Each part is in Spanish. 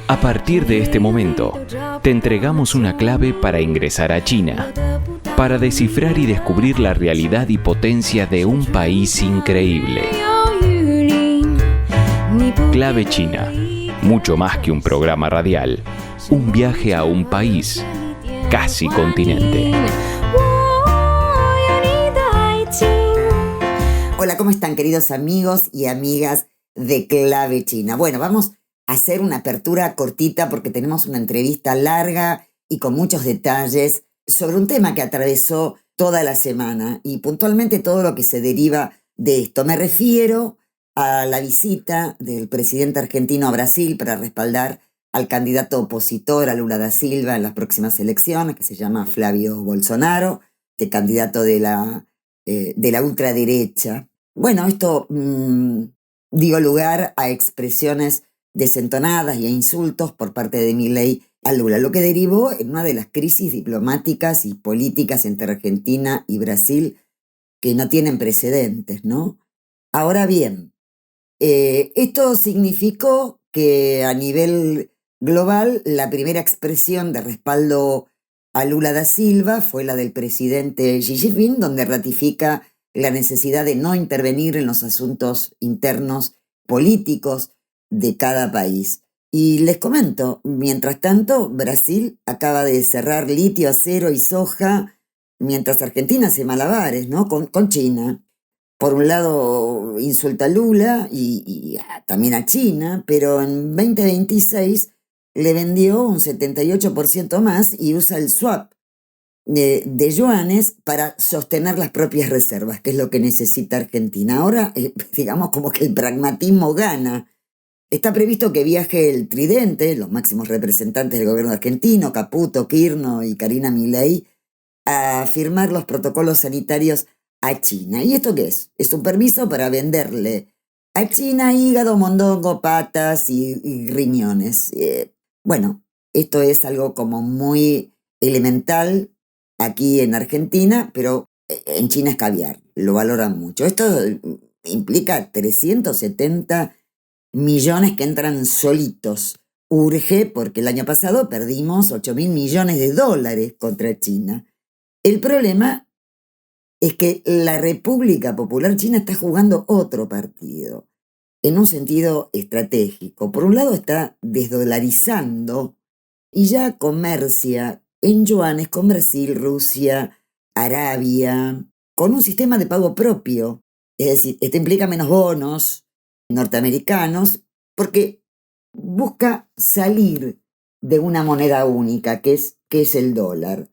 A partir de este momento, te entregamos una clave para ingresar a China, para descifrar y descubrir la realidad y potencia de un país increíble. Clave China, mucho más que un programa radial, un viaje a un país, casi continente. Hola, ¿cómo están, queridos amigos y amigas de Clave China? Bueno, vamos a hacer una apertura cortita porque tenemos una entrevista larga y con muchos detalles sobre un tema que atravesó toda la semana y puntualmente todo lo que se deriva de esto. Me refiero a la visita del presidente argentino a Brasil para respaldar al candidato opositor a Lula da Silva en las próximas elecciones, que se llama Flavio Bolsonaro, candidato de la ultraderecha. Bueno, esto dio lugar a expresiones desentonadas y a insultos por parte de Milei a Lula, lo que derivó en una de las crisis diplomáticas y políticas entre Argentina y Brasil que no tienen precedentes, ¿no? Ahora bien, esto significó que a nivel global la primera expresión de respaldo a Lula da Silva fue la del presidente Xi Jinping, donde ratifica la necesidad de no intervenir en los asuntos internos políticos de cada país. Y les comento, mientras tanto, Brasil acaba de cerrar litio, acero y soja, mientras Argentina hace malabares, ¿no? con China. Por un lado insulta a Lula y también a China, pero en 2026 le vendió un 78% más y usa el swap de yuanes para sostener las propias reservas, que es lo que necesita Argentina. Ahora, digamos como que el pragmatismo gana. Está previsto que viaje el tridente, los máximos representantes del gobierno argentino, Caputo, Kirchner y Karina Milei, a firmar los protocolos sanitarios a China. ¿Y esto qué es? Es un permiso para venderle a China hígado, mondongo, patas y riñones. Bueno, esto es algo como muy elemental aquí en Argentina, pero en China es caviar, lo valoran mucho. Esto implica 370 millones que entran solitos. Urge porque el año pasado perdimos 8.000 millones de dólares contra China. El problema es que la República Popular China está jugando otro partido, en un sentido estratégico. Por un lado está desdolarizando y ya comercia en yuanes con Brasil, Rusia, Arabia, con un sistema de pago propio. Es decir, esto implica menos bonos norteamericanos porque busca salir de una moneda única, que es el dólar.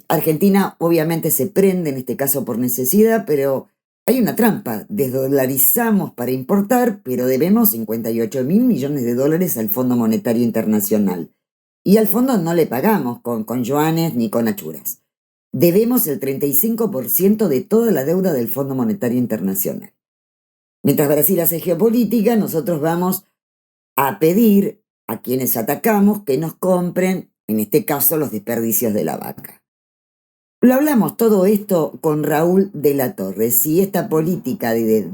Argentina obviamente se prende en este caso por necesidad, pero hay una trampa. Desdolarizamos para importar, pero debemos 58.000 millones de dólares al Fondo Monetario Internacional. Y al fondo no le pagamos con yuanes ni con achuras. Debemos el 35% de toda la deuda del Fondo Monetario Internacional. Mientras Brasil hace geopolítica, nosotros vamos a pedir a quienes atacamos que nos compren, en este caso, los desperdicios de la vaca. Lo hablamos todo esto con Raúl de la Torre. Si esta política de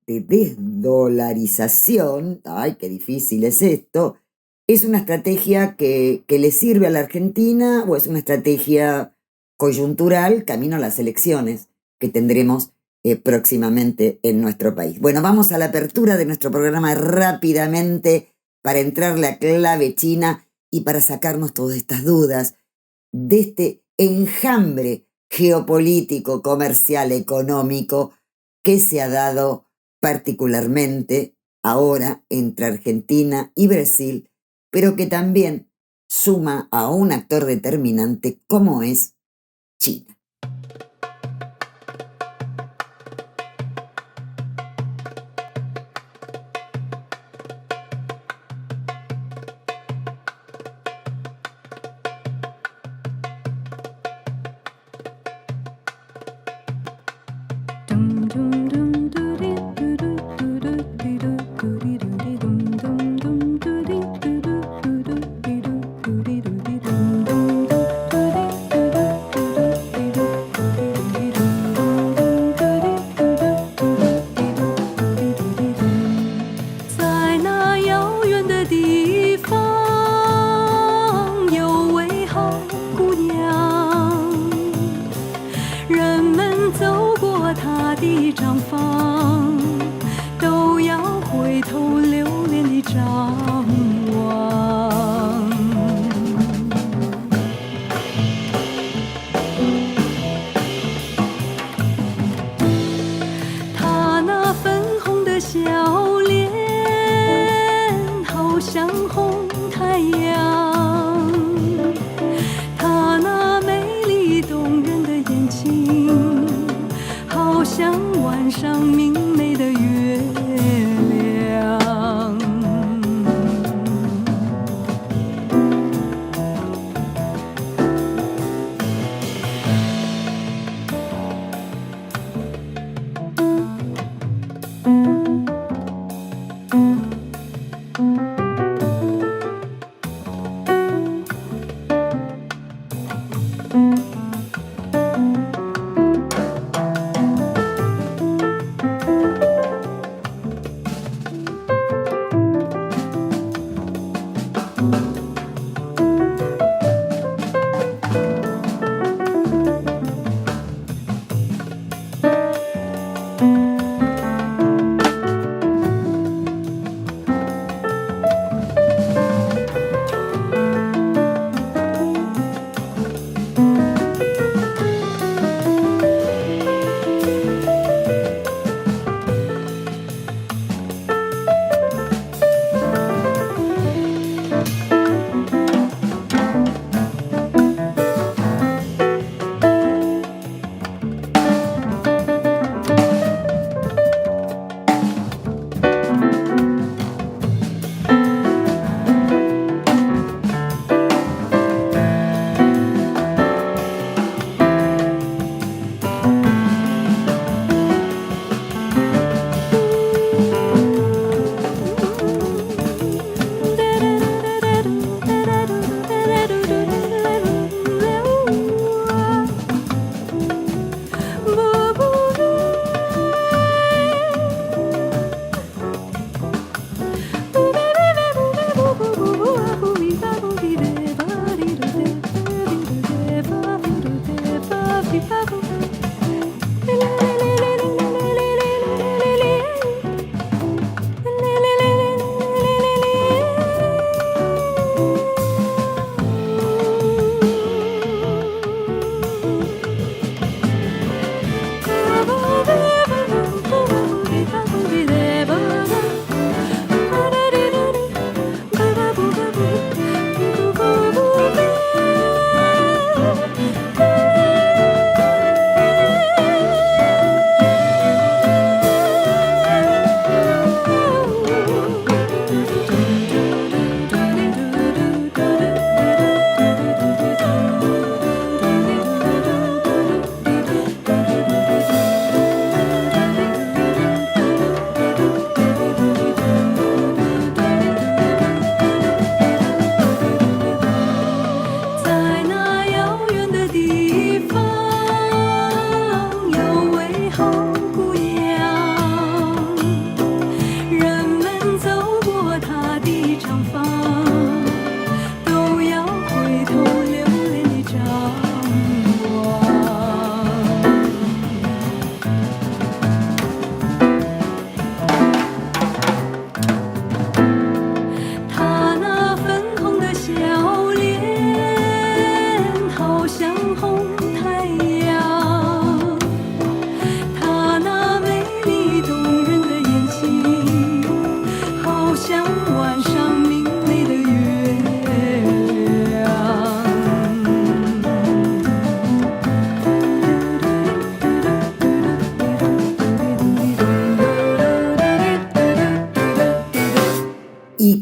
desdolarización, ay, qué difícil es esto, es una estrategia que le sirve a la Argentina o es una estrategia coyuntural camino a las elecciones que tendremos próximamente en nuestro país. Bueno, vamos a la apertura de nuestro programa rápidamente para entrarle a Clave China y para sacarnos todas estas dudas de este enjambre geopolítico, comercial, económico que se ha dado particularmente ahora entre Argentina y Brasil, pero que también suma a un actor determinante como es China.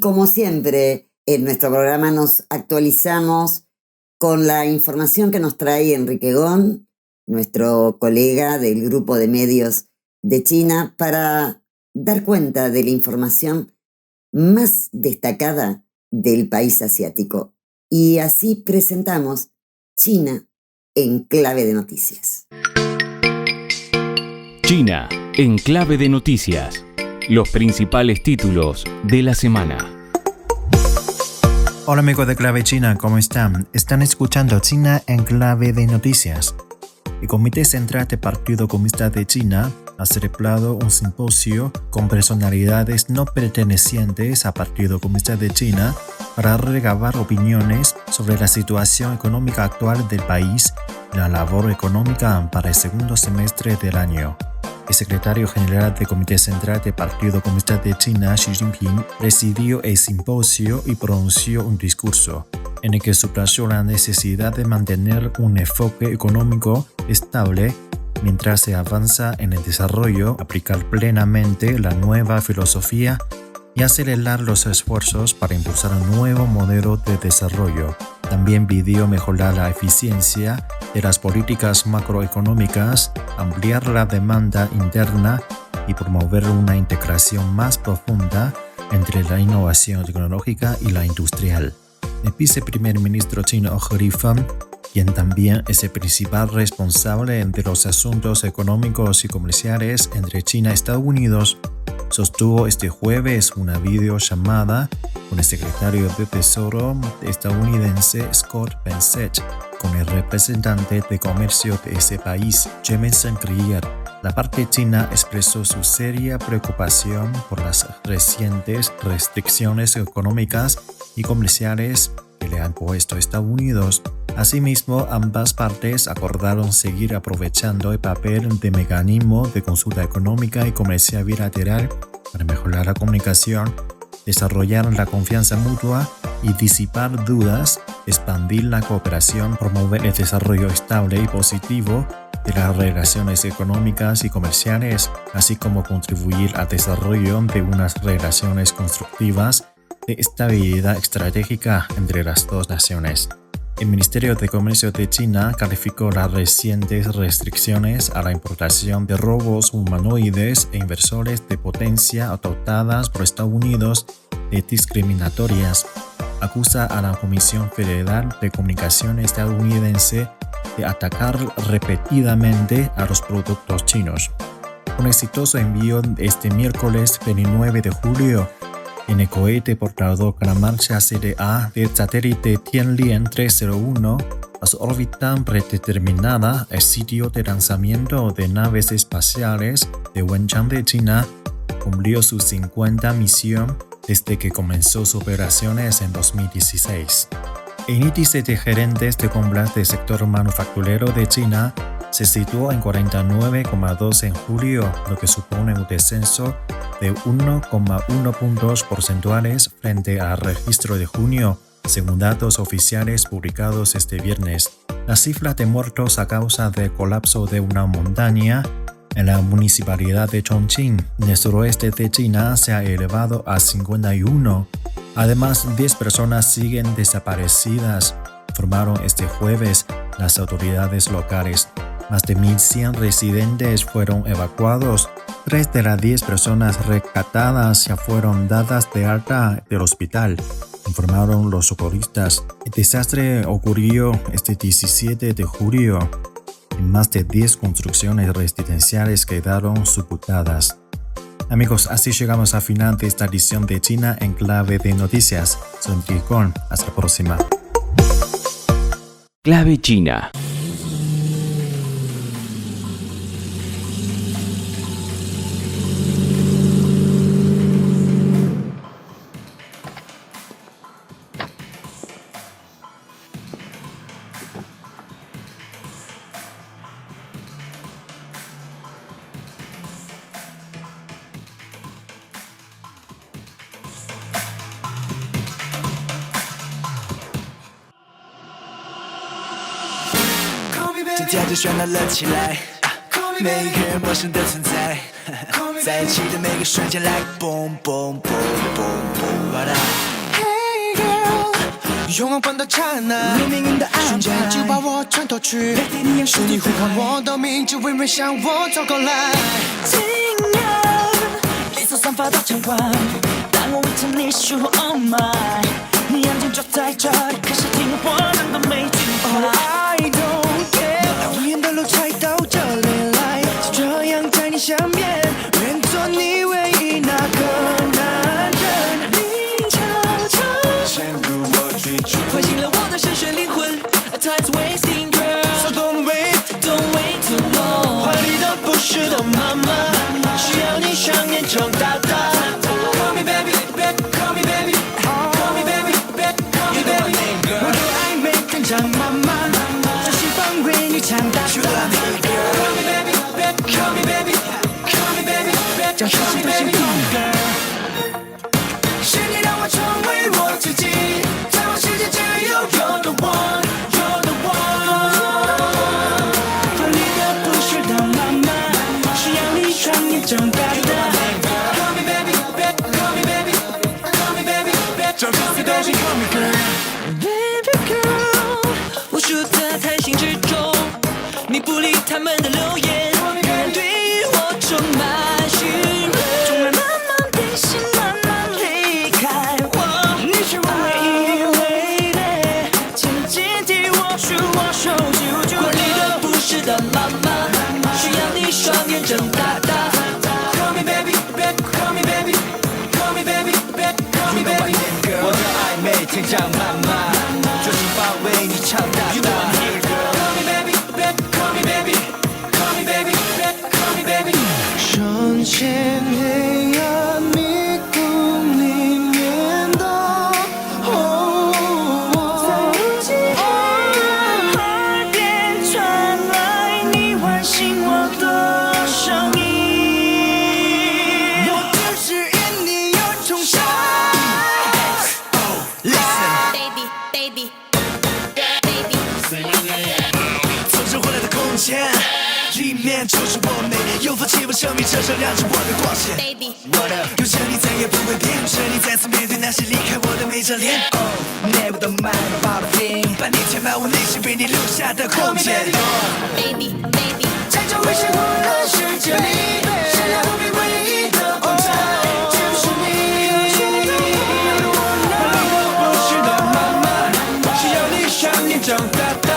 como siempre, en nuestro programa nos actualizamos con la información que nos trae Enrique Gon, nuestro colega del grupo de medios de China, para dar cuenta de la información más destacada del país asiático. Y así presentamos China en clave de noticias. China en clave de noticias. Los principales títulos de la semana. Hola amigos de Clave China, ¿cómo están? Están escuchando China en clave de noticias. El Comité Central del Partido Comunista de China ha celebrado un simposio con personalidades no pertenecientes al Partido Comunista de China para recabar opiniones sobre la situación económica actual del país y la labor económica para el segundo semestre del año. El secretario general del Comité Central del Partido Comunista de China, Xi Jinping, presidió el simposio y pronunció un discurso en el que subrayó la necesidad de mantener un enfoque económico estable mientras se avanza en el desarrollo, aplicar plenamente la nueva filosofía y acelerar los esfuerzos para impulsar un nuevo modelo de desarrollo. También pidió mejorar la eficiencia de las políticas macroeconómicas, ampliar la demanda interna y promover una integración más profunda entre la innovación tecnológica y la industrial. El viceprimer ministro chino He Rifeng, quien también es el principal responsable de los asuntos económicos y comerciales entre China y Estados Unidos, sostuvo este jueves una videollamada con el secretario de Tesoro estadounidense Scott Bessent con el representante de comercio de ese país, Jamieson Greer. La parte china expresó su seria preocupación por las recientes restricciones económicas y comerciales que le han puesto Estados Unidos. Asimismo, ambas partes acordaron seguir aprovechando el papel de mecanismo de consulta económica y comercial bilateral para mejorar la comunicación, desarrollar la confianza mutua y disipar dudas, expandir la cooperación, promover el desarrollo estable y positivo de las relaciones económicas y comerciales, así como contribuir al desarrollo de unas relaciones constructivas de estabilidad estratégica entre las dos naciones. El Ministerio de Comercio de China calificó las recientes restricciones a la importación de robots humanoides e inversores de potencia adoptadas por Estados Unidos de discriminatorias. Acusa a la Comisión Federal de Comunicaciones estadounidense de atacar repetidamente a los productos chinos. Un exitoso envío este miércoles 29 de julio en el cohete portador con la marcha CDA del satélite Tianlian 301 a su órbita predeterminada, el sitio de lanzamiento de naves espaciales de Wenchang de China cumplió su 50 misión desde que comenzó sus operaciones en 2016. El índice de gerentes de compras del sector manufacturero de China se situó en 49,2 en julio, lo que supone un descenso de 1,1 puntos porcentuales frente al registro de junio, según datos oficiales publicados este viernes. La cifra de muertos a causa del colapso de una montaña en la municipalidad de Chongqing, en el suroeste de China, se ha elevado a 51. Además, 10 personas siguen desaparecidas, informaron este jueves las autoridades locales. Más de 1.100 residentes fueron evacuados. 3 de las 10 personas rescatadas ya fueron dadas de alta del hospital, informaron los socorristas. El desastre ocurrió este 17 de julio y más de 10 construcciones residenciales quedaron sepultadas. Amigos, así llegamos al final de esta edición de China en clave de noticias. Soy Enrique Gon. Hasta la próxima. Clave China.今天就喧闹了起来，每一个人陌生的存在，在一起的每个瞬间 like boom boom boom boom boom。 Hey girl， 拥抱的刹那，命运的安排，瞬间就把我穿透去，是你呼唤我的名字，微微向我走过来。惊讶，你所散发的晨光，当我围着你说 Oh my， 你安静坐在这里，可是听我难道没听话 I don't care， 无言的路才到这里来，就这样在你身边，愿做你唯一那个男人。你悄悄陷入我追逐，唤醒了我的深邃灵魂 Time's wasting girl， So don't wait too long， 怀里的不是的妈妈，需要你双眼睁大大。Call me baby call me baby call me baby call me baby， 我的暧昧成长妈妈，专心防卫你强大。Call me baby call me baby call me baby， 将世界都心痛 girl， 是你让我成为我自己，在我世界只有 You're the one You're the one， 怀里的不是的妈妈，需要你双眼睁大大。Call me baby call me baby call me baby， 将世界都心 call me girl。Baby girl， 无数的谈心之中，你不理他们的流言，远对我充满询问，从来慢慢变心，慢慢离开我。你是我唯一唯一，紧紧地握住我手，就管理的不是的妈妈，需要你双眼睁大大。Call me baby call me baby call me baby call me baby， 我的暧昧天降妈妈，专心保卫你强大。Call me baby call me baby call me baby call me baby， 瞬间黑暗迷宫里面的在无尽黑暗耳边传来你唤醒我的声音，我就是因你而重生。Baby 从这回来的空间里面就是我美，有风气温生命车上亮着我的光线。有着你再也不会变，有着你再次面对那些离开我的每张脸。Never the mind about a thing， 把你填满我内心为你留下的空间。Baby， 在这危险混乱世界里，闪亮无比唯一的光彩，就是你。不是的妈妈，需要你双眼睁大大。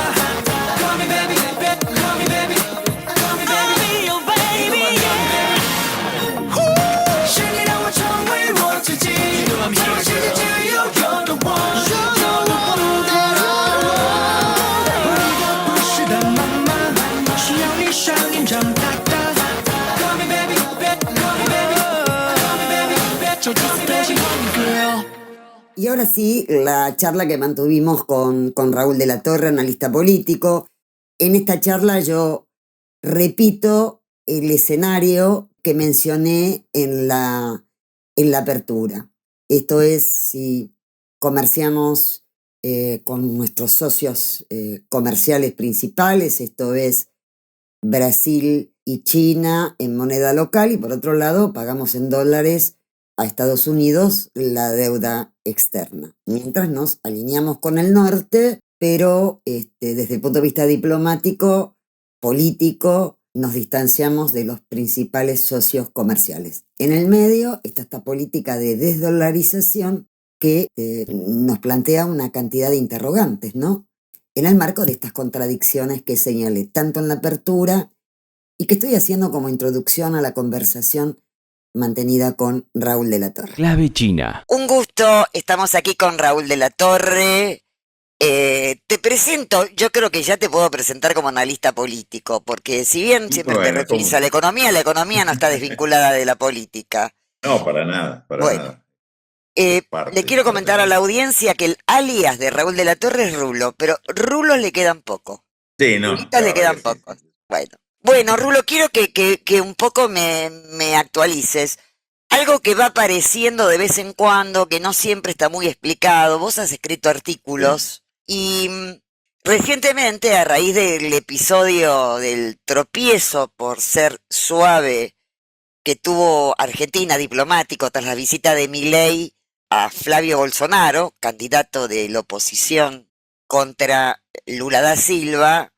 Call me baby call me baby call me baby oh baby yeah， 是你让我成为我自己，在我世界只有 You're the one You're the one that I want， 我的不是的妈妈，需要你双眼睁大大。Call me baby call me baby call me baby， 就这次的心 call me girl。 Y ahora sí, la charla que mantuvimos con Raúl de la Torre, analista político. En esta charla yo repito el escenario que mencioné en la apertura. Esto es si comerciamos con nuestros socios comerciales principales, esto es Brasil y China en moneda local, y por otro lado pagamos en dólares a Estados Unidos la deuda externa. Mientras nos alineamos con el norte, pero desde el punto de vista diplomático, político, nos distanciamos de los principales socios comerciales. En el medio está esta política de desdolarización que nos plantea una cantidad de interrogantes, ¿no? En el marco de estas contradicciones que señalé tanto en la apertura y que estoy haciendo como introducción a la conversación mantenida con Raúl de la Torre. Clave China. Un gusto, estamos aquí con Raúl de la Torre. Te presento, yo creo que ya te puedo presentar como analista político, porque si bien siempre te referís a la economía no está desvinculada de la política. No, para nada, para nada. Le quiero comentar a la audiencia que el alias de Raúl de la Torre es Rulo, pero Rulos le quedan poco. Sí, no. Rulitas le quedan pocos. Bueno, Rulo, quiero que un poco me actualices. Algo que va apareciendo de vez en cuando, que no siempre está muy explicado. Vos has escrito artículos y recientemente, a raíz del episodio del tropiezo por ser suave que tuvo Argentina diplomático tras la visita de Milei a Flavio Bolsonaro, candidato de la oposición contra Lula da Silva,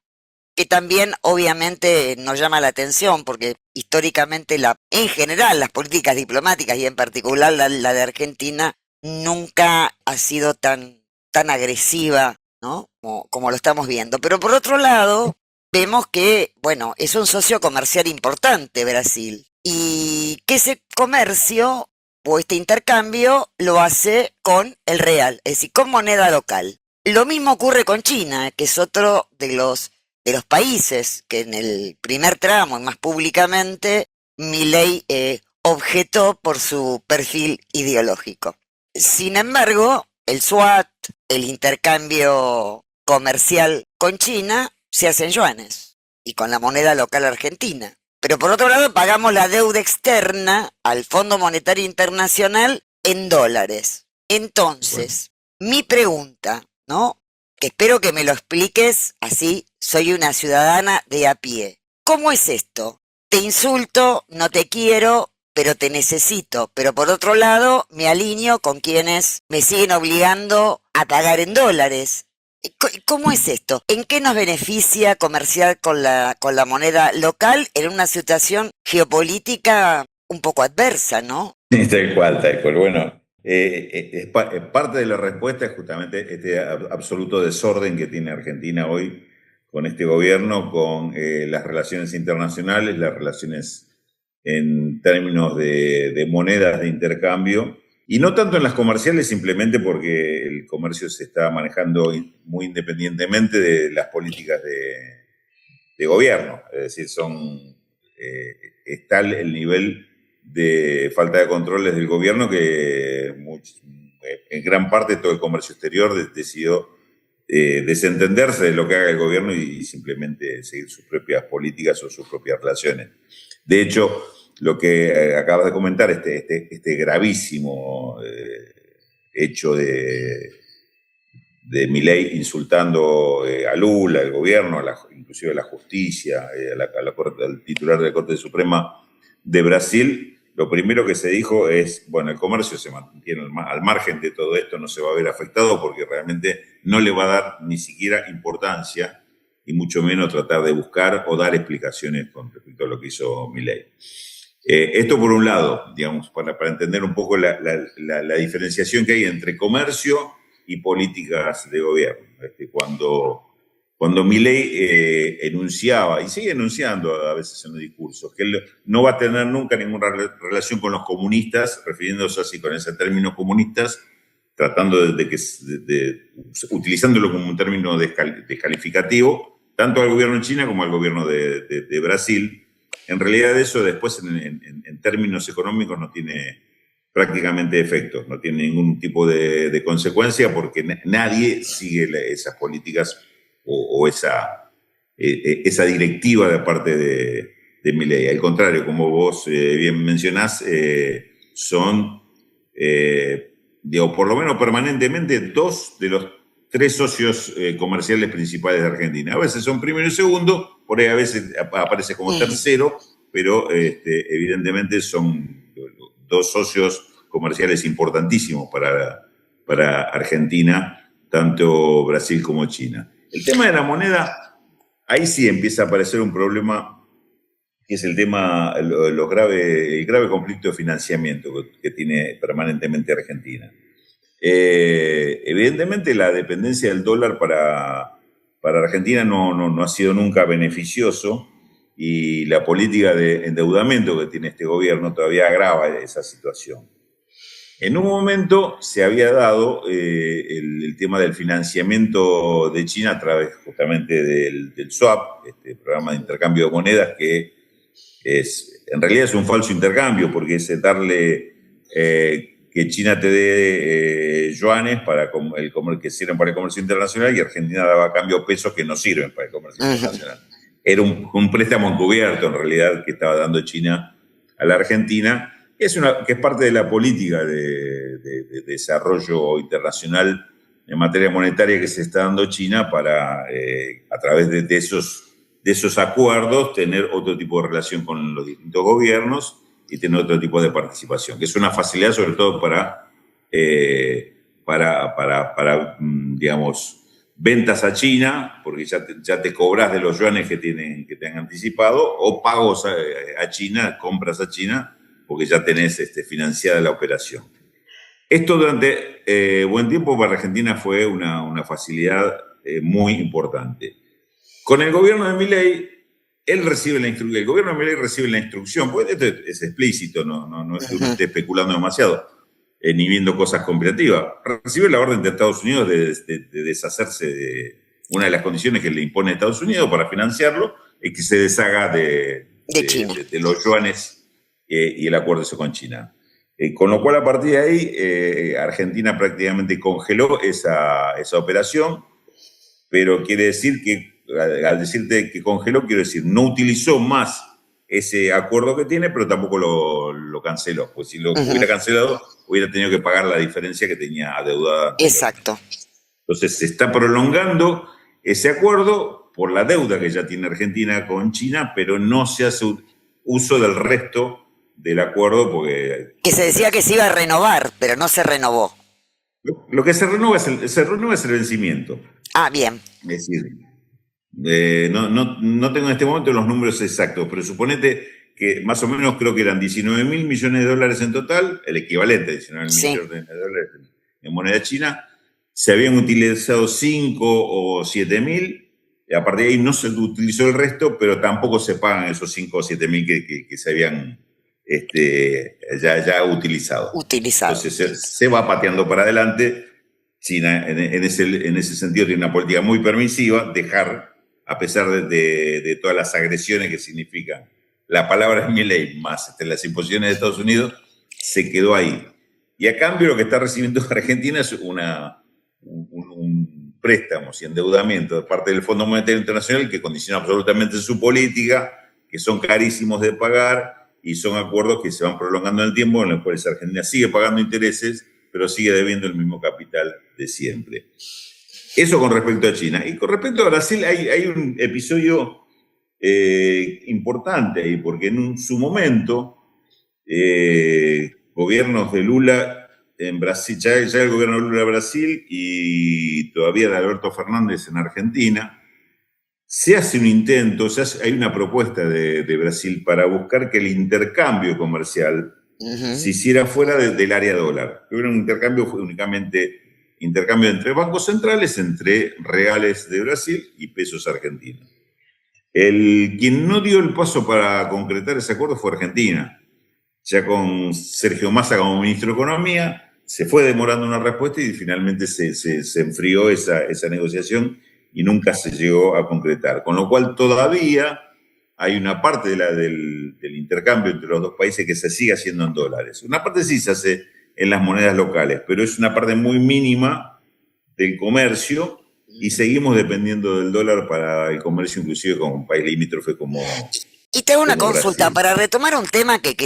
que también obviamente nos llama la atención porque históricamente en general las políticas diplomáticas y en particular la de Argentina nunca ha sido tan agresiva, ¿no? Como lo estamos viendo. Pero por otro lado, vemos que, bueno, es un socio comercial importante Brasil y que ese comercio o este intercambio lo hace con el real, es decir, con moneda local. Lo mismo ocurre con China, que es otro de los países que en el primer tramo y más públicamente Milei objetó por su perfil ideológico. Sin embargo, el SWAT, el intercambio comercial con China, se hace en yuanes y con la moneda local argentina. Pero por otro lado pagamos la deuda externa al Fondo Monetario Internacional en dólares. Entonces, mi pregunta, ¿no? Que espero que me lo expliques así, soy una ciudadana de a pie. ¿Cómo es esto? Te insulto, no te quiero, pero te necesito. Pero por otro lado, me alineo con quienes me siguen obligando a pagar en dólares. ¿Cómo es esto? ¿En qué nos beneficia comerciar con la moneda local en una situación geopolítica un poco adversa, ¿no? Tal cual, tal cual. Bueno, parte de la respuesta es justamente este absoluto desorden que tiene Argentina hoy con este gobierno, con las relaciones internacionales, las relaciones en términos de monedas de intercambio, y no tanto en las comerciales, simplemente porque el comercio se está manejando muy independientemente de las políticas de gobierno. Es decir, es tal el nivel de falta de controles del gobierno que en gran parte todo el comercio exterior decidió desentenderse de lo que haga el gobierno y simplemente seguir sus propias políticas o sus propias relaciones. De hecho, lo que acabas de comentar, este gravísimo hecho de Milei insultando a Lula, al gobierno, inclusive a la justicia, al titular de la Corte Suprema de Brasil, lo primero que se dijo es, bueno, el comercio se mantiene al margen de todo esto, no se va a ver afectado porque realmente no le va a dar ni siquiera importancia y mucho menos tratar de buscar o dar explicaciones con respecto a lo que hizo Milei. Esto por un lado, digamos, para entender un poco la diferenciación que hay entre comercio y políticas de gobierno. Cuando Milei enunciaba, y sigue enunciando a veces en los discursos, que él no va a tener nunca ninguna relación con los comunistas, refiriéndose así con ese término comunistas, tratando utilizándolo como un término descalificativo, tanto al gobierno de China como al gobierno de Brasil. En realidad eso después en términos económicos no tiene prácticamente efectos, no tiene ningún tipo de consecuencia porque nadie sigue esas políticas o esa directiva de parte de Milei. Al contrario, como vos bien mencionás, son, por lo menos permanentemente, 2 de los 3 socios comerciales principales de Argentina. A veces son primero y segundo, por ahí a veces aparece como tercero, pero evidentemente son 2 socios comerciales importantísimos para Argentina, tanto Brasil como China. El tema de la moneda, ahí sí empieza a aparecer un problema, que es el grave conflicto de financiamiento que tiene permanentemente Argentina. Evidentemente la dependencia del dólar para Argentina no ha sido nunca beneficioso y la política de endeudamiento que tiene este gobierno todavía agrava esa situación. En un momento se había dado el tema del financiamiento de China a través justamente del swap, este programa de intercambio de monedas que en realidad es un falso intercambio porque es darle que China te dé yuanes que sirven para el comercio internacional y Argentina daba a cambio pesos que no sirven para el comercio internacional. Era un préstamo encubierto en realidad que estaba dando China a la Argentina, que es parte de la política de desarrollo internacional en materia monetaria que se está dando China para, a través de esos acuerdos, tener otro tipo de relación con los distintos gobiernos y tener otro tipo de participación, que es una facilidad sobre todo para digamos, ventas a China, porque ya te cobras de los yuanes que te han anticipado, o pagos a China, compras a China, porque ya tenés financiada la operación. Esto durante buen tiempo para Argentina fue una facilidad muy importante. Con el gobierno de Milei, el gobierno de Milei recibe la instrucción, porque esto es explícito, no es que uno esté especulando demasiado, ni viendo cosas conspirativas. Recibe la orden de Estados Unidos de deshacerse de una de las condiciones que le impone Estados Unidos para financiarlo, es que se deshaga de los yuanes y el acuerdo con China. Con lo cual, a partir de ahí, Argentina prácticamente congeló esa operación, pero quiere decir que, al decirte que congeló, quiero decir, no utilizó más ese acuerdo que tiene, pero tampoco lo canceló. Pues si lo hubiera cancelado, hubiera tenido que pagar la diferencia que tenía adeudada. Exacto. Entonces se está prolongando ese acuerdo por la deuda que ya tiene Argentina con China, pero no se hace uso del resto del acuerdo porque... Que se decía que se iba a renovar, pero no se renovó. Lo que se renueva es el vencimiento. Ah, bien. Es decir, no tengo en este momento los números exactos, pero suponete que más o menos creo que eran 19 mil millones de dólares en total, el equivalente a 19 mil millones de dólares en moneda china. Se habían utilizado 5 o 7 mil, y a partir de ahí no se utilizó el resto, pero tampoco se pagan esos 5 o 7 mil que se habían ya utilizado. Entonces se va pateando para adelante. China en ese sentido tiene una política muy permisiva, dejar, a pesar de todas las agresiones que significan la palabra de Milei más las imposiciones de Estados Unidos, se quedó ahí. Y a cambio lo que está recibiendo Argentina es un préstamo y endeudamiento de parte del Fondo Monetario Internacional que condiciona absolutamente su política, que son carísimos de pagar y son acuerdos que se van prolongando en el tiempo, en los cuales Argentina sigue pagando intereses, pero sigue debiendo el mismo capital de siempre. Eso con respecto a China. Y con respecto a Brasil hay un episodio importante ahí, porque en su momento gobiernos de Lula en Brasil, ya el gobierno de Lula en Brasil y todavía de Alberto Fernández en Argentina, se hace un intento, hay una propuesta de Brasil para buscar que el intercambio comercial se hiciera fuera del área dólar. Era un intercambio únicamente entre bancos centrales, entre reales de Brasil y pesos argentinos. Quien no dio el paso para concretar ese acuerdo fue Argentina. Ya con Sergio Massa como ministro de Economía, se fue demorando una respuesta y finalmente se enfrió esa negociación y nunca se llegó a concretar. Con lo cual todavía hay una parte del intercambio entre los dos países que se sigue haciendo en dólares. Una parte sí se hace en las monedas locales, pero es una parte muy mínima del comercio y seguimos dependiendo del dólar para el comercio, inclusive con un país limítrofe como... Y te hago una consulta, Brasil. para retomar un tema que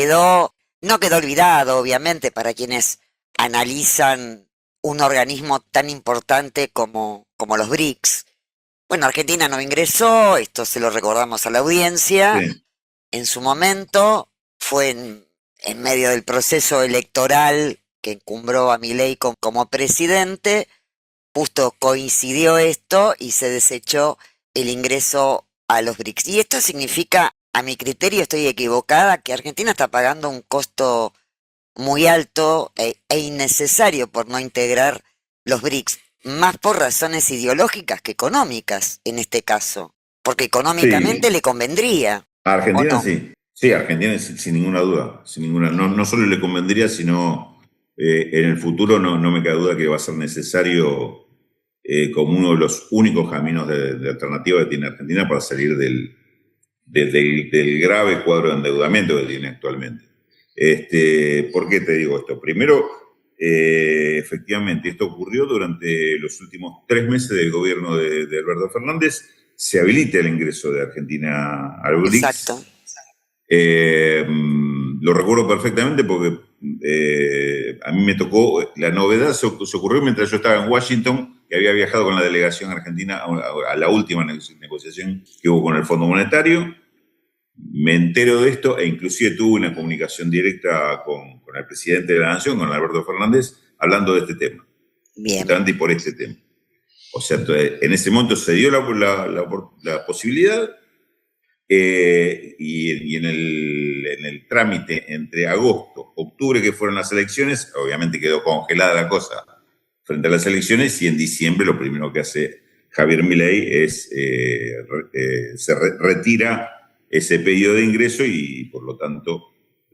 no quedó olvidado, obviamente, para quienes analizan un organismo tan importante como los BRICS. Bueno, Argentina no ingresó, esto se lo recordamos a la audiencia. Sí. En su momento fue en medio del proceso electoral que encumbró a Milei como presidente, justo coincidió esto y se desechó el ingreso a los BRICS. Y esto significa, a mi criterio estoy equivocada, que Argentina está pagando un costo muy alto e innecesario por no integrar los BRICS, más por razones ideológicas que económicas en este caso, porque económicamente le convendría. A Argentina no? sí. Sí, a Argentina sin ninguna duda. No solo le convendría, sino en el futuro no me cabe duda que va a ser necesario como uno de los únicos caminos de alternativa que tiene Argentina para salir del grave cuadro de endeudamiento que tiene actualmente. ¿Por qué te digo esto? Primero, efectivamente, esto ocurrió durante los últimos 3 meses del gobierno de Alberto Fernández. Se habilita el ingreso de Argentina al BRICS. Exacto. Lo recuerdo perfectamente porque a mí me tocó, la novedad se ocurrió mientras yo estaba en Washington, que había viajado con la delegación argentina a la última negociación que hubo con el Fondo Monetario. me entero de esto e inclusive tuve una comunicación directa con el presidente de la Nación, con Alberto Fernández, hablando de este tema. Bien. Justamente por este tema. O sea, en ese momento se dio la posibilidad y en el trámite entre agosto, octubre, que fueron las elecciones, obviamente quedó congelada la cosa frente a las elecciones, y en diciembre lo primero que hace Javier Milei es retira ese pedido de ingreso y por lo tanto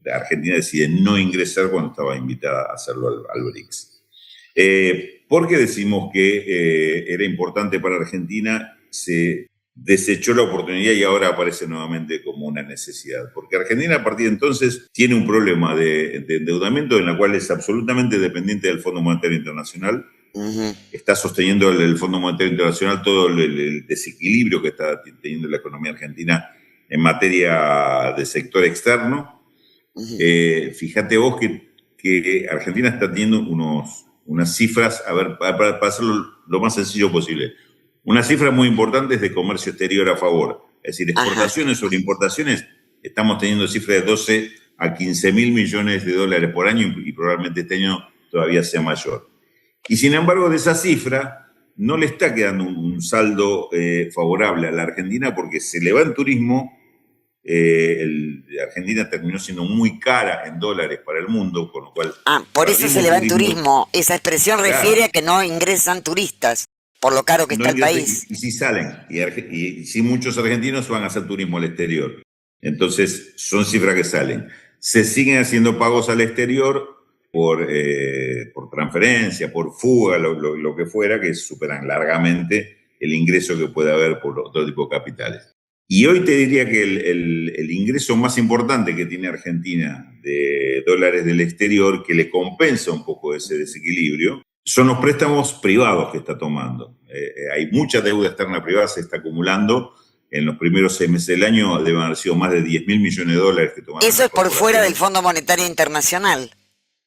la Argentina decide no ingresar cuando estaba invitada a hacerlo al BRICS. ¿Por qué decimos que era importante para Argentina? Se desechó la oportunidad y ahora aparece nuevamente como una necesidad. Porque Argentina a partir de entonces tiene un problema de endeudamiento en la cual es absolutamente dependiente del Fondo Monetario Internacional. Uh-huh. Está sosteniendo el Fondo Monetario Internacional todo el desequilibrio que está teniendo la economía argentina en materia de sector externo. Uh-huh. Fíjate vos que Argentina está teniendo unas cifras, a ver, para hacerlo lo más sencillo posible, unas cifras muy importantes de comercio exterior a favor. Es decir, exportaciones sobre importaciones, estamos teniendo cifras de 12 a 15 mil millones de dólares por año y probablemente este año todavía sea mayor. Y sin embargo, de esa cifra no le está quedando un saldo favorable a la Argentina porque se le va en turismo. Argentina terminó siendo muy cara en dólares para el mundo, con lo cual... por eso se le va en turismo. Esa expresión refiere a que no ingresan turistas, por lo caro que está el país. Y si salen, y si muchos argentinos van a hacer turismo al exterior. Entonces, son cifras que salen. Se siguen haciendo pagos al exterior por transferencia, por fuga, lo que fuera, que superan largamente el ingreso que puede haber por otro tipo de capitales. Y hoy te diría que el ingreso más importante que tiene Argentina de dólares del exterior, que le compensa un poco ese desequilibrio, son los préstamos privados que está tomando. Hay mucha deuda externa privada, se está acumulando. En los primeros 6 meses del año deben haber sido más de 10 mil millones de dólares que tomaron. Eso es por fuera del Fondo Monetario Internacional.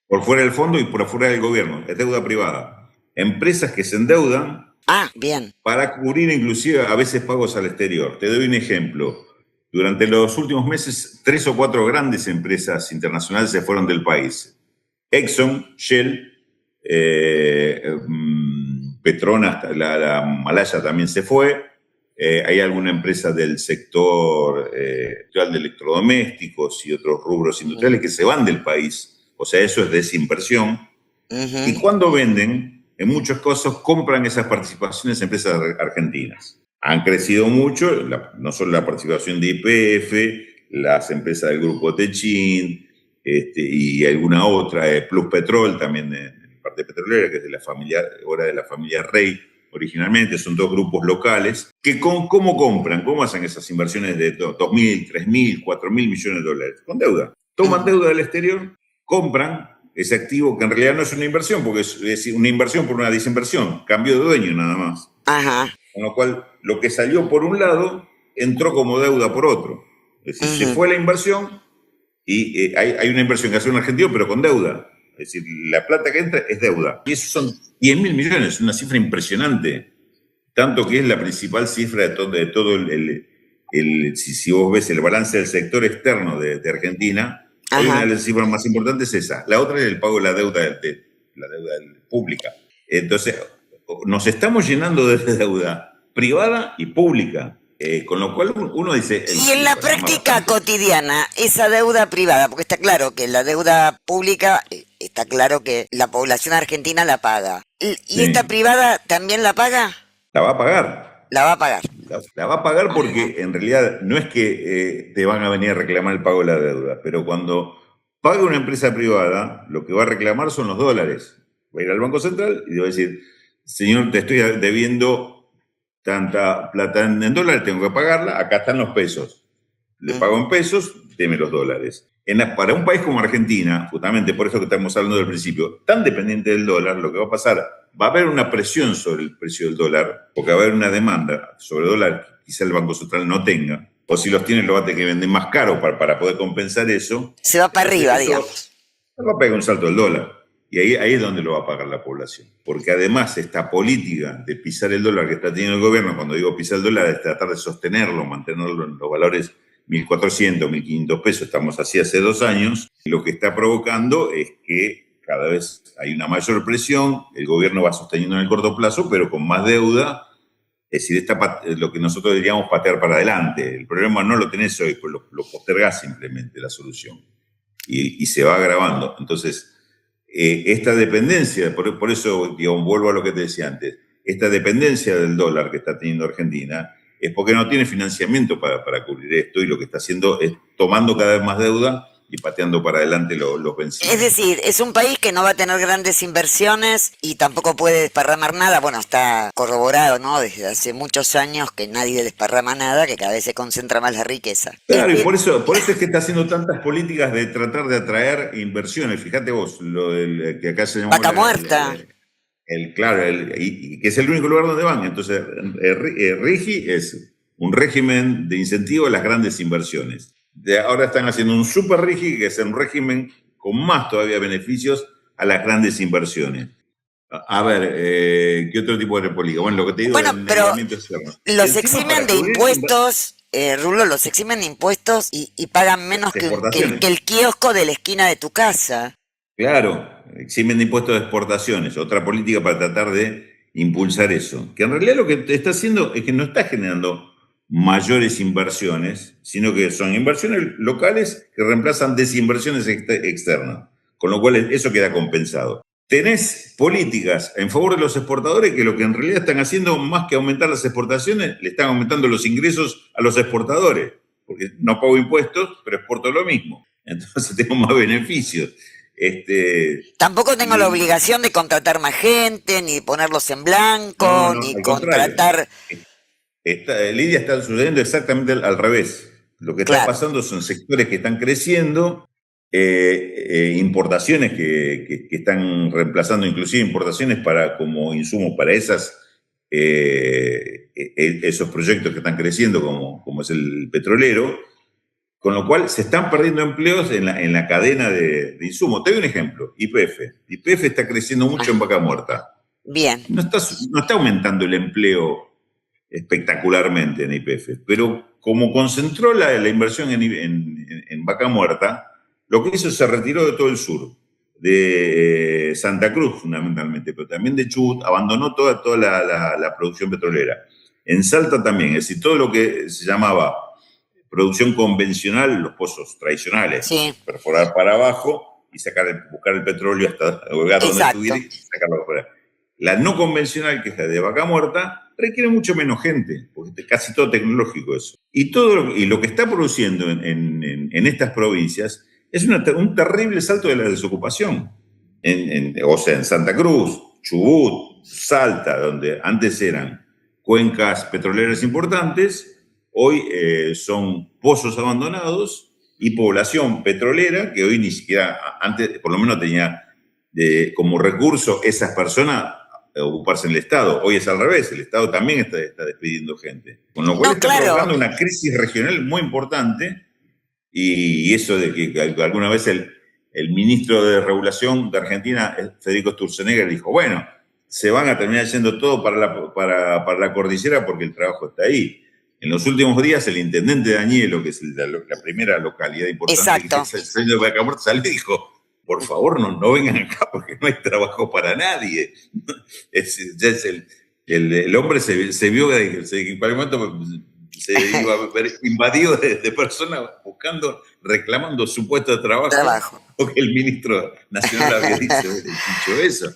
Por fuera del fondo y por fuera del gobierno. Es deuda privada. Empresas que se endeudan bien. Para cubrir inclusive a veces pagos al exterior. Te doy un ejemplo. Durante los últimos meses, 3 o 4 grandes empresas internacionales se fueron del país. Exxon, Shell, Petronas, la Malaya también se fue. Hay alguna empresa del sector de electrodomésticos y otros rubros industriales que se van del país. O sea, eso es desinversión. Uh-huh. Y cuando venden, en muchos casos compran esas participaciones en empresas argentinas. Han crecido mucho, no solo la participación de YPF, las empresas del grupo Techin y alguna otra, Plus Petrol, también en parte petrolera, que es de la familia Rey originalmente, son 2 grupos locales, que ¿cómo compran? ¿Cómo hacen esas inversiones de 2.000, 3.000, 4.000 millones de dólares? Con deuda. Toman deuda del exterior, compran ese activo que en realidad no es una inversión, porque es una inversión por una desinversión, cambio de dueño nada más. Ajá. Con lo cual, lo que salió por un lado, entró como deuda por otro. Es decir, se fue la inversión y hay una inversión que hace un argentino, pero con deuda. Es decir, la plata que entra es deuda. Y eso son 10 mil millones, una cifra impresionante. Tanto que es la principal cifra de todo si vos ves el balance del sector externo de Argentina. Una de las cifras más importantes es esa. La otra es el pago de la deuda pública. Entonces, nos estamos llenando de deuda privada y pública. Con lo cual uno dice... Y en la práctica cotidiana, esa deuda privada, porque está claro que la deuda pública, está claro que la población argentina la paga. ¿Y esta privada también la paga? La va a pagar. La va a pagar. La va a pagar porque en realidad no es que te van a venir a reclamar el pago de la deuda, pero cuando paga una empresa privada, lo que va a reclamar son los dólares. Va a ir al Banco Central y le va a decir, señor, te estoy debiendo tanta plata en dólares, tengo que pagarla, acá están los pesos. Le pago en pesos, deme los dólares. Para un país como Argentina, justamente por eso que estamos hablando del principio, tan dependiente del dólar, lo que va a pasar, va a haber una presión sobre el precio del dólar, porque va a haber una demanda sobre el dólar que quizá el Banco Central no tenga, o si los tiene lo va a tener que vender más caro para poder compensar eso. Se va para arriba, digamos. Va a pegar un salto del dólar. Y ahí es donde lo va a pagar la población. Porque además esta política de pisar el dólar que está teniendo el gobierno, cuando digo pisar el dólar, es tratar de sostenerlo, mantenerlo en los valores 1.400, 1.500 pesos, estamos así hace 2 años, lo que está provocando es que cada vez hay una mayor presión, el gobierno va sosteniendo en el corto plazo, pero con más deuda, es decir, lo que nosotros diríamos patear para adelante. El problema no lo tenés hoy, pues lo postergás simplemente la solución y se va agravando. Entonces, esta dependencia, por eso, digamos, vuelvo a lo que te decía antes, esta dependencia del dólar que está teniendo Argentina es porque no tiene financiamiento para cubrir esto, y lo que está haciendo es tomando cada vez más deuda y pateando para adelante los vencidos. Es decir, es un país que no va a tener grandes inversiones y tampoco puede desparramar nada. Bueno, está corroborado, ¿no? Desde hace muchos años que nadie desparrama nada, que cada vez se concentra más la riqueza. Claro, y por eso es que está haciendo tantas políticas de tratar de atraer inversiones. Fíjate vos, lo del que acá se llamó Vaca muerta. Y que es el único lugar donde van. Entonces, RIGI es un régimen de incentivo a las grandes inversiones. Ahora están haciendo un super RIGI, que es un régimen con más todavía beneficios a las grandes inversiones. A ver, ¿qué otro tipo de política? Bueno, lo que te digo Bueno, del pero endeudamiento externo. los eximen de impuestos, Rulo, los eximen de impuestos y pagan menos que el kiosco de la esquina de tu casa. Claro, eximen de impuestos de exportaciones, otra política para tratar de impulsar eso. Que en realidad lo que está haciendo es que no está generando mayores inversiones, sino que son inversiones locales que reemplazan desinversiones externas, con lo cual eso queda compensado. Tenés políticas en favor de los exportadores que lo que en realidad están haciendo, más que aumentar las exportaciones, le están aumentando los ingresos a los exportadores, porque no pago impuestos, pero exporto lo mismo. Entonces tengo más beneficios. Tampoco tengo la obligación de contratar más gente, ni ponerlos en blanco, ni contratar... Lidia, está sucediendo exactamente al revés. Lo que está pasando son sectores que están creciendo, importaciones que están reemplazando, inclusive importaciones como insumo para esos proyectos que están creciendo, como es el petrolero, con lo cual se están perdiendo empleos en la cadena de insumos. Te doy un ejemplo, YPF. YPF está creciendo mucho en Vaca Muerta. Bien. No está aumentando el empleo espectacularmente en YPF, pero como concentró la inversión en Vaca Muerta, lo que hizo se retiró de todo el sur, de Santa Cruz fundamentalmente, pero también de Chubut, abandonó toda la producción petrolera. En Salta también, es decir, todo lo que se llamaba producción convencional, los pozos tradicionales, sí, perforar para abajo y buscar el petróleo hasta el lugar donde estuviera y sacarlo afuera. La no convencional, que es la de Vaca Muerta, requiere mucho menos gente, porque es casi todo tecnológico eso. Y lo que está produciendo en estas provincias es un terrible salto de la desocupación. O sea, en Santa Cruz, Chubut, Salta, donde antes eran cuencas petroleras importantes, hoy son pozos abandonados y población petrolera que hoy ni siquiera, antes por lo menos tenía como recurso esas personas ocuparse en el Estado. Hoy es al revés, el Estado también está despidiendo gente. Con lo cual está provocando una crisis regional muy importante, y eso de que alguna vez el ministro de Regulación de Argentina, Federico Sturzenegger, dijo, bueno, se van a terminar yendo todo para la cordillera porque el trabajo está ahí. En los últimos días, el intendente de Añelo, que es la primera localidad importante que salió de Vaca Muerta, salió y dijo, por favor, no vengan acá porque no hay trabajo para nadie. El hombre se vio que en cualquier momento se iba a ver invadido de personas reclamando su puesto de trabajo. Porque el ministro nacional había dicho eso.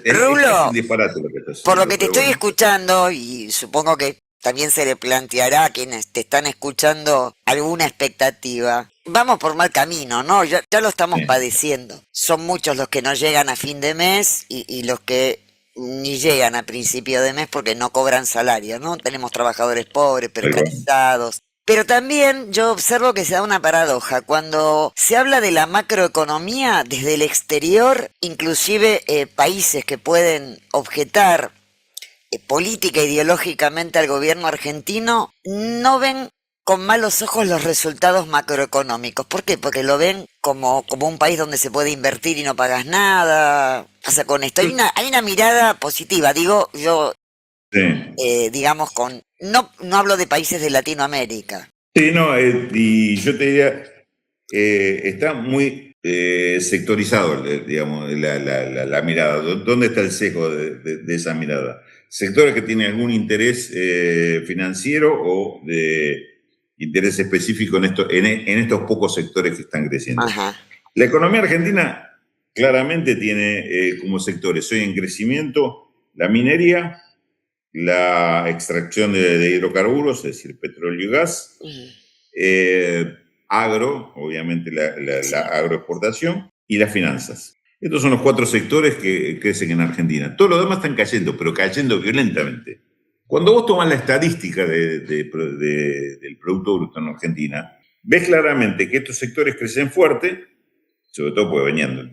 Rulo, es un disparate lo que está haciendo, por lo que te estoy escuchando, y supongo que también se le planteará a quienes te están escuchando alguna expectativa. Vamos por mal camino, ¿no? Ya lo estamos padeciendo. Son muchos los que no llegan a fin de mes y los que ni llegan a principio de mes porque no cobran salario, ¿no? Tenemos trabajadores pobres, precarizados. Pero también yo observo que se da una paradoja. Cuando se habla de la macroeconomía desde el exterior, inclusive países que pueden objetar política ideológicamente al gobierno argentino, no ven con malos ojos los resultados macroeconómicos. ¿Por qué? Porque lo ven como un país donde se puede invertir y no pagas nada. O sea, con esto hay una mirada positiva, digo yo, digamos, no hablo de países de Latinoamérica, Sí, no, y yo te diría, está muy sectorizado, digamos, la mirada. ¿Dónde está el sesgo de esa mirada? Sectores que tienen algún interés financiero o de interés específico en estos pocos sectores que están creciendo. Ajá. La economía argentina claramente tiene como sectores hoy en crecimiento la minería, la extracción de hidrocarburos, es decir, petróleo y gas, agro, obviamente la agroexportación, y las finanzas. Estos son los 4 sectores que crecen en Argentina. Todos los demás están cayendo, pero cayendo violentamente. Cuando vos tomás la estadística del Producto Bruto en Argentina, ves claramente que estos sectores crecen fuerte, sobre todo porque venían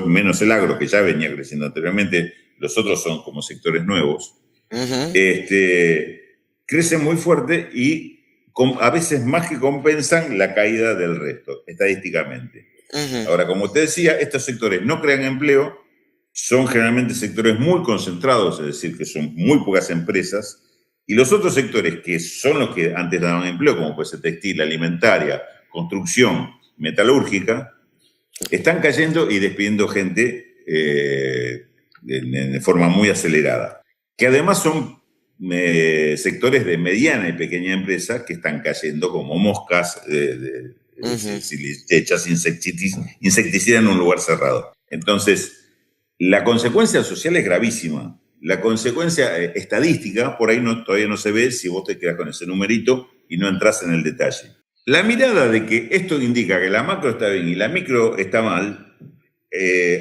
menos el agro, que ya venía creciendo anteriormente, los otros son como sectores nuevos. Crecen muy fuerte y a veces más que compensan la caída del resto, estadísticamente. Ahora, como te decía, estos sectores no crean empleo, son generalmente sectores muy concentrados, es decir, que son muy pocas empresas, y los otros sectores que son los que antes daban empleo, como puede ser textil, alimentaria, construcción, metalúrgica, están cayendo y despidiendo gente de forma muy acelerada, que además son sectores de mediana y pequeña empresa que están cayendo como moscas si echas insecticida en un lugar cerrado. Entonces, la consecuencia social es gravísima. La consecuencia estadística, por ahí todavía no se ve si vos te quedás con ese numerito y no entras en el detalle. La mirada de que esto indica que la macro está bien y la micro está mal,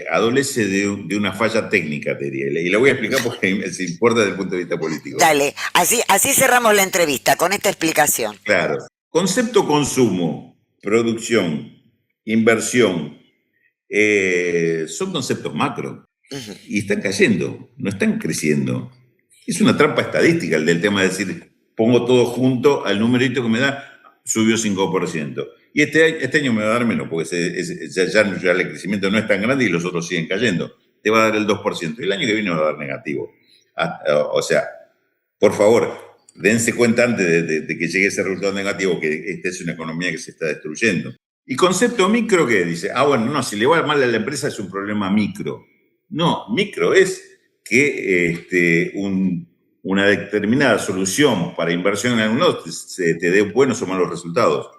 adolece de una falla técnica, te diría. Y la voy a explicar porque me importa desde el punto de vista político. Dale, así cerramos la entrevista, con esta explicación. Claro. Concepto consumo, producción, inversión, son conceptos macro. Y están cayendo, no están creciendo. Es una trampa estadística el del tema de decir, pongo todo junto al numerito que me da, subió 5%. Y este año me va a dar menos, porque ya el crecimiento no es tan grande y los otros siguen cayendo. Te va a dar el 2%. Y el año que viene va a dar negativo. O sea, por favor, dense cuenta antes de que llegue ese resultado negativo que esta es una economía que se está destruyendo. Y concepto micro, que dice, bueno, no, si le va mal a la empresa es un problema micro. No, micro es que una determinada solución para inversión en algún lado te dé buenos o malos resultados.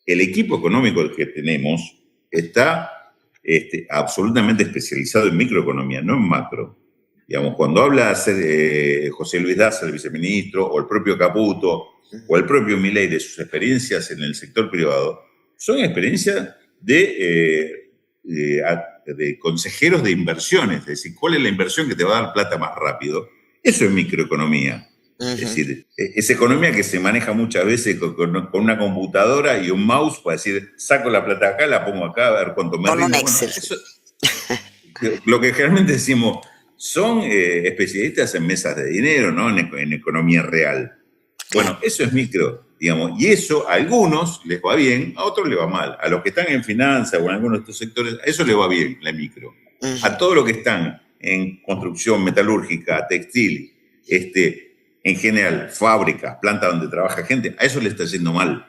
El equipo económico que tenemos está absolutamente especializado en microeconomía, no en macro. Digamos, cuando habla José Luis Daza, el viceministro, o el propio Caputo, o el propio Milei de sus experiencias en el sector privado, son experiencias de consejeros de inversiones, es decir, cuál es la inversión que te va a dar plata más rápido. Eso es microeconomía. Es decir, es economía que se maneja muchas veces con una computadora y un mouse para decir, saco la plata acá, la pongo acá, a ver cuánto me rinde. Con un Excel. Bueno, lo que generalmente decimos, son especialistas en mesas de dinero, ¿no? En economía real. Bueno, eso es micro, digamos, y eso a algunos les va bien, a otros les va mal. A los que están en finanzas o en algunos de estos sectores, a eso les va bien la micro. A todos los que están en construcción metalúrgica, textil, en general, fábricas, plantas donde trabaja gente, a eso le está yendo mal.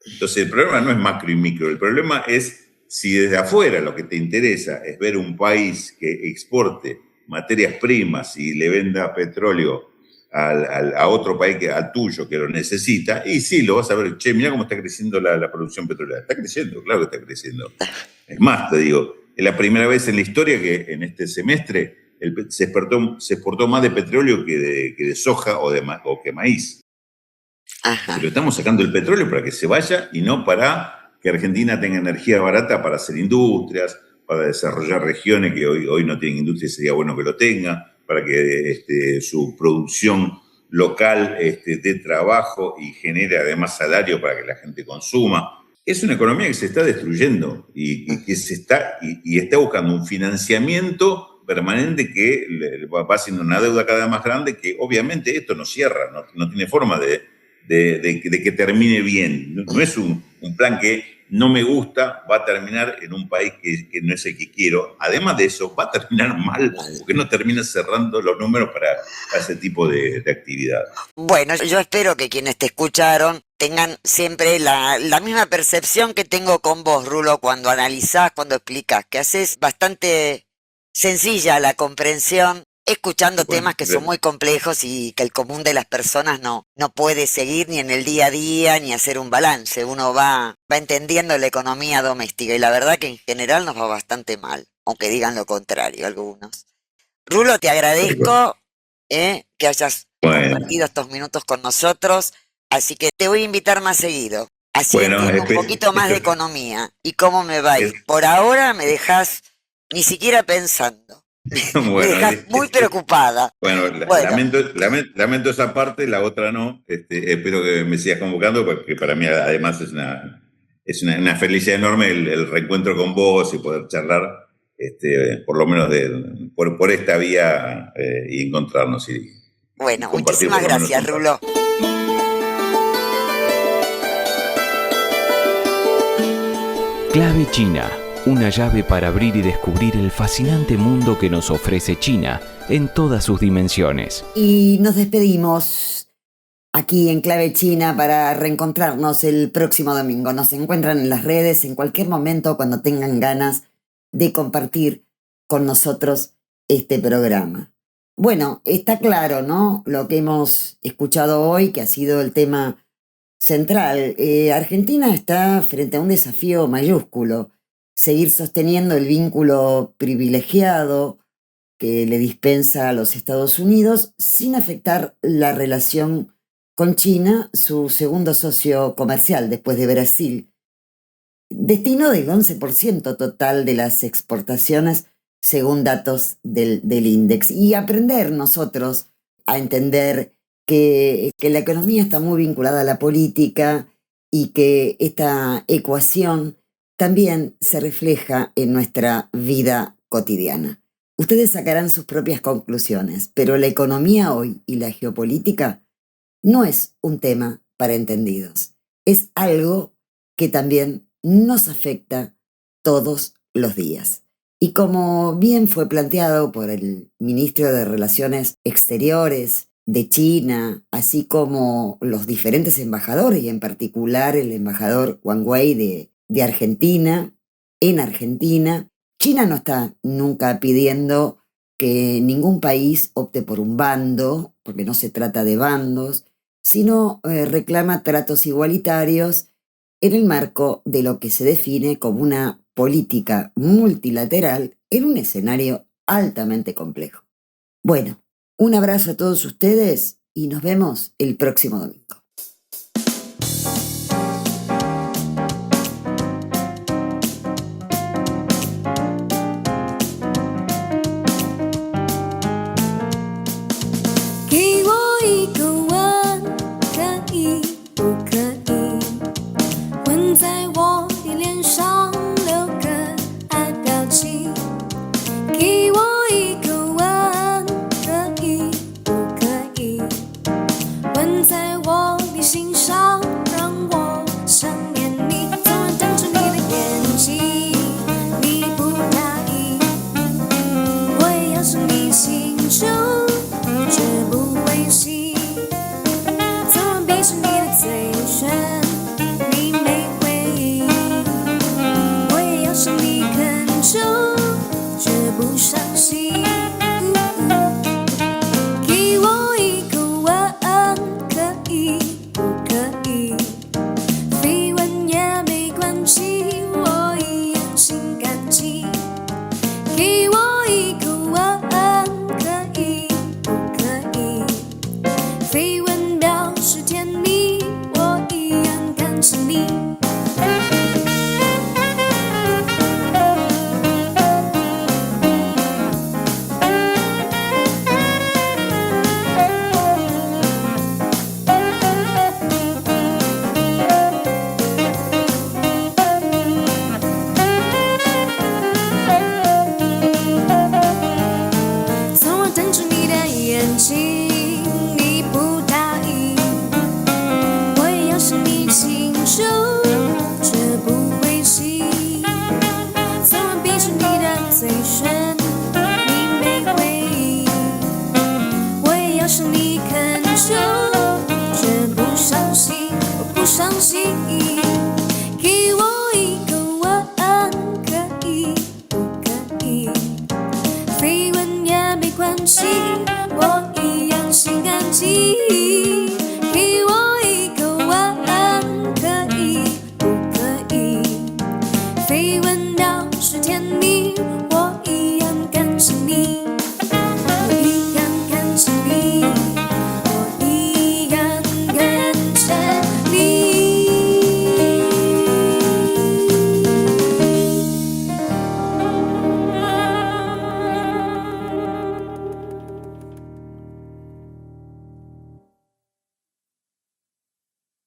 Entonces el problema no es macro y micro, el problema es si desde afuera lo que te interesa es ver un país que exporte materias primas y le venda petróleo a otro país, al tuyo, que lo necesita, y sí, lo vas a ver, che, mirá cómo está creciendo la producción petrolera. Está creciendo, claro que está creciendo. Es más, te digo, es la primera vez en la historia que en este semestre se exportó más de petróleo que de soja o que maíz. Pero estamos sacando el petróleo para que se vaya y no para que Argentina tenga energía barata para hacer industrias, para desarrollar regiones que hoy no tienen industria y sería bueno que lo tenga, para que su producción local dé trabajo y genere además salario para que la gente consuma. Es una economía que se está destruyendo y que está buscando un financiamiento permanente que va haciendo una deuda cada vez más grande, que obviamente esto no cierra, no tiene forma de que termine bien. No es un plan que no me gusta, va a terminar en un país que no es el que quiero. Además de eso, va a terminar mal, porque no termina cerrando los números para ese tipo de actividad. Bueno, yo espero que quienes te escucharon tengan siempre la misma percepción que tengo con vos, Rulo, cuando analizás, cuando explicás, que haces bastante sencilla la comprensión, escuchando temas que son muy complejos y que el común de las personas no puede seguir ni en el día a día ni hacer un balance. Uno va entendiendo la economía doméstica y la verdad que en general nos va bastante mal, aunque digan lo contrario algunos. Rulo, te agradezco que hayas compartido estos minutos con nosotros, así que te voy a invitar más seguido. Así entiendo un poquito más de economía y cómo me va a ir. Por ahora me dejas ni siquiera pensando. Me dejas muy preocupada. Bueno. Lamento esa parte, la otra no. Espero que me sigas convocando, porque para mí además es una felicidad enorme el reencuentro con vos y poder charlar, por lo menos por esta vía, y encontrarnos. Bueno, muchísimas gracias, Rulo. Clave China, una llave para abrir y descubrir el fascinante mundo que nos ofrece China en todas sus dimensiones. Y nos despedimos aquí en Clave China para reencontrarnos el próximo domingo. Nos encuentran en las redes en cualquier momento cuando tengan ganas de compartir con nosotros este programa. Bueno, está claro, ¿no? Lo que hemos escuchado hoy, que ha sido el tema central. Argentina está frente a un desafío mayúsculo. Seguir sosteniendo el vínculo privilegiado que le dispensa a los Estados Unidos sin afectar la relación con China, su segundo socio comercial después de Brasil. Destino del 11% total de las exportaciones según datos del índice. Y aprender nosotros a entender que la economía está muy vinculada a la política y que esta ecuación también se refleja en nuestra vida cotidiana. Ustedes sacarán sus propias conclusiones, pero la economía hoy y la geopolítica no es un tema para entendidos. Es algo que también nos afecta todos los días. Y como bien fue planteado por el ministro de Relaciones Exteriores de China, así como los diferentes embajadores, y en particular el embajador Wang Wei de Argentina, en Argentina, China no está nunca pidiendo que ningún país opte por un bando, porque no se trata de bandos, sino reclama tratos igualitarios en el marco de lo que se define como una política multilateral en un escenario altamente complejo. Bueno, un abrazo a todos ustedes y nos vemos el próximo domingo.